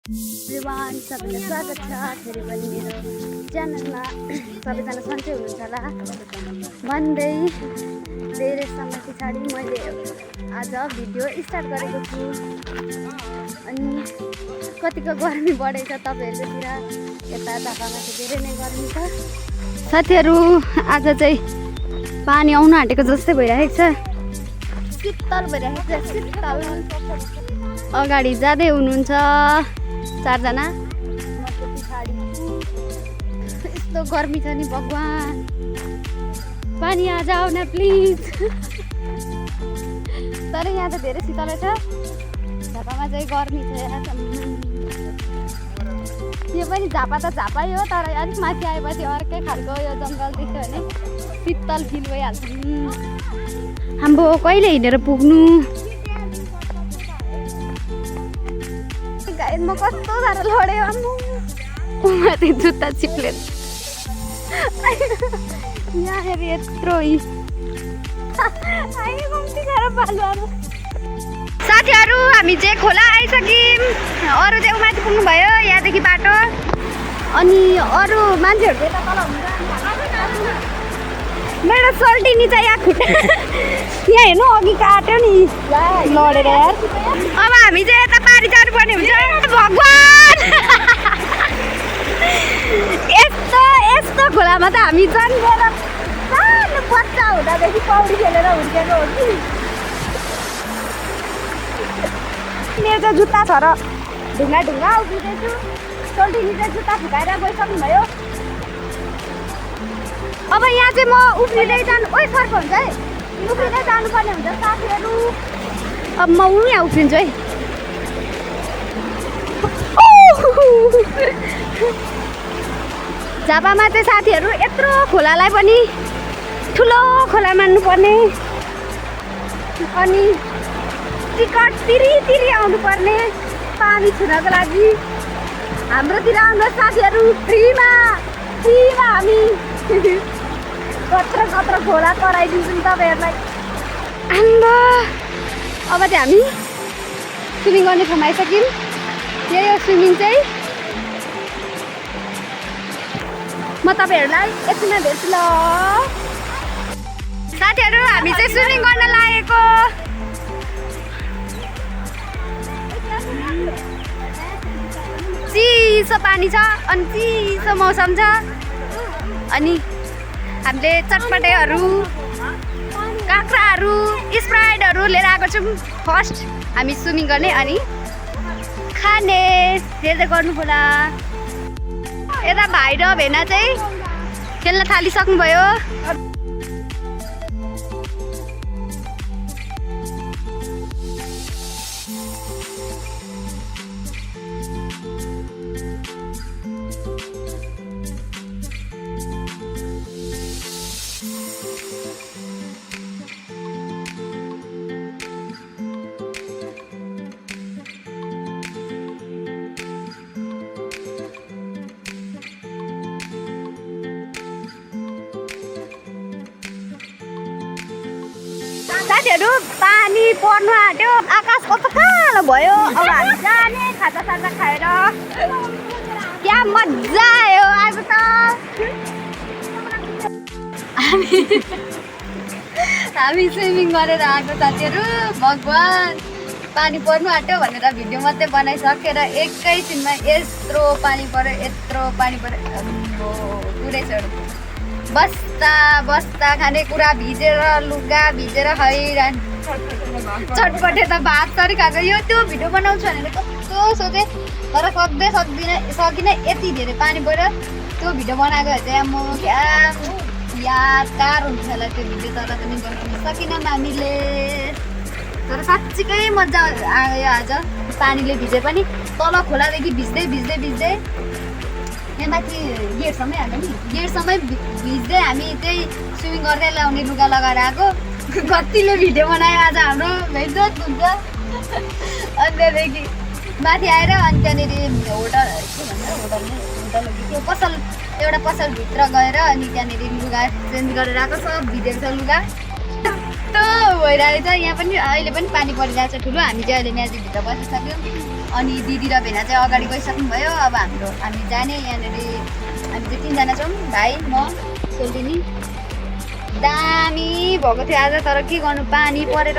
Everyone सबैलाई स्वागत छ फेरि पनि मेरो च्यानलमा। सबैजना सन्चै हुनुहुन्छ होला भन्दै धेरै समय पछाडि मैले आज भिडियो स्टार्ट गरेको छु। अनि कतिको गर्मी बढेछ तपाईँहरूकोतिर, यता झापामा चाहिँ धेरै नै गर्मी छ साथीहरू। आज चाहिँ पानी आउन आँटेको जस्तै भइरहेको छ, शीतल भइरहेको छ शीतल। अगाडि जाँदै हुनुहुन्छ चारजना, यस्तो गर्मी छ नि भगवान, पानी आज आउन प्लिज। तर यहाँ त धेरै शीतलै छ, झापामा चाहिँ गर्मी छ यहाँ। यो पनि झापा त झापै हो, तर अलिक माथि आएपछि अर्कै खालको यो जङ्गल देख्यो भने शीतल फिल भइहाल्छ। हाम्रो कहिले हिँडेर पुग्नु? म कस्तो साह्रो लड्यो माथि जुत्ता चिप्लेर यहाँनिर यत्रो साथीहरू। हामी चाहिँ खोला आइसक्यौँ, अरू चाहिँ माथि पुग्नु भयो यहाँदेखि बाटो। अनि अरू मान्छेहरू चाहिँ यता तल हुन्छ। मेरो सल्टिनी चाहिँ यहाँ खुट्टा यहाँ हेर्नु अघि काट्यो नि लडेर यार। अब हामी चाहिँ यता पारी जानुपर्ने हुन्छ। भगवान यस्तो खोलामा त हामी जन्मेर सानो बच्चा हुँदादेखि पौडी खेलेर हुर्केको हो कि। मेरो चाहिँ जुत्ता छ र ढुङ्गा उभिँदैछु। सल्टिनी चाहिँ जुत्ता फुकाएर गइसक्नु भयो। अब यहाँ चाहिँ म उफ्रिँदै जानु, ओइ सर्फ हुन्छ है, उफ्रिँदै जानुपर्ने हुन्छ साथीहरू। अब म यहाँ उफ्रिन्छु है। झापामा चाहिँ साथीहरू यत्रो खोलालाई पनि ठुलो खोला मान्नुपर्ने, अनि टिकट तिरी आउनुपर्ने पानी छुनको लागि। हाम्रोतिर आउनु साथीहरू, फ्रीमा हामी कत्रो खोला कराइदिन्छौँ तपाईँहरूलाई। आम्बा अब चाहिँ हामी स्विमिङ गर्ने ठाउँमा आइसक्यौँ। यही हो स्विमिङ चाहिँ। म तपाईँहरूलाई एकछिनमा भेट्छु ल साथीहरू। हामी चाहिँ स्विमिङ गर्न लागेको। चिसो पानी छ अनि चिसो मौसम छ। अनि हामीले चटपटेहरू, काँक्राहरू, स्प्राइटहरू लिएर आएको छौँ। फर्स्ट हामी स्विमिङ गर्ने अनि खाने हेर्दै गर्नु होला। यता भाइ र भेना चाहिँ खेल्न थालिसक्नुभयो। साथीहरू पानी पर्नु आँट्यो, आकाश कस्तो कालो भयो। अब हामी जाने खाजा खाएर। क्या मजा आयो आज त। हामी स्विमिङ गरेर आएको साथीहरू। भगवान पानी पर्नु आँट्यो भनेर भिडियो मात्रै बनाइसकेर एकैछिनमा यत्रो पानी पऱ्यो। पुरै छोड बस्दा खानेकुरा भिजेर, लुगा भिजेर हैरान। चटपटे त भात सरी खाएको। यो त्यो भिडियो बनाउँछु भनेर कस्तो सोचेँ, तर सकिनँ। यति धेरै पानी पऱ्यो। त्यो भिडियो बनाएको चाहिँ म क्या यादगार हुन्छ होला त्यो भिडियो, तर पनि बनाउन सकिनँ हामीले। तर साँच्चीकै मजा आयो आज। पानीले भिजे पनि तल खोलादेखि भिज्दै यहाँ माथि गेटसम्मै हाल्यो नि। गेटसम्मै भिज्दै हामी त्यही स्विमिङ गर्दै ल्याउने लुगा लगाएर आएको। कतिले भिडियो बनायो आज हाम्रो भेटजोट हुन्छ। अनि त्यहाँदेखि माथि आएर अनि त्यहाँनिर होटल त्यो एउटा पसलभित्र गएर अनि त्यहाँनिर लुगा चेन्ज गरेर आएको। सब भिजेको छ लुगा। यस्तो भइरहेको छ यहाँ पनि। अहिले पनि पानी परिरहेको छ ठुलो। हामी चाहिँ अहिले म्याजिकभित्र बसिसक्यौँ। अनि दिदी र भेना चाहिँ अगाडि गइसक्नु भयो। अब हामी जाने यहाँनिर हामी चाहिँ 3 जना छौँ, भाइ म सोल्टिनी। दामी भएको थियो आज, तर के गर्नु पानी परेर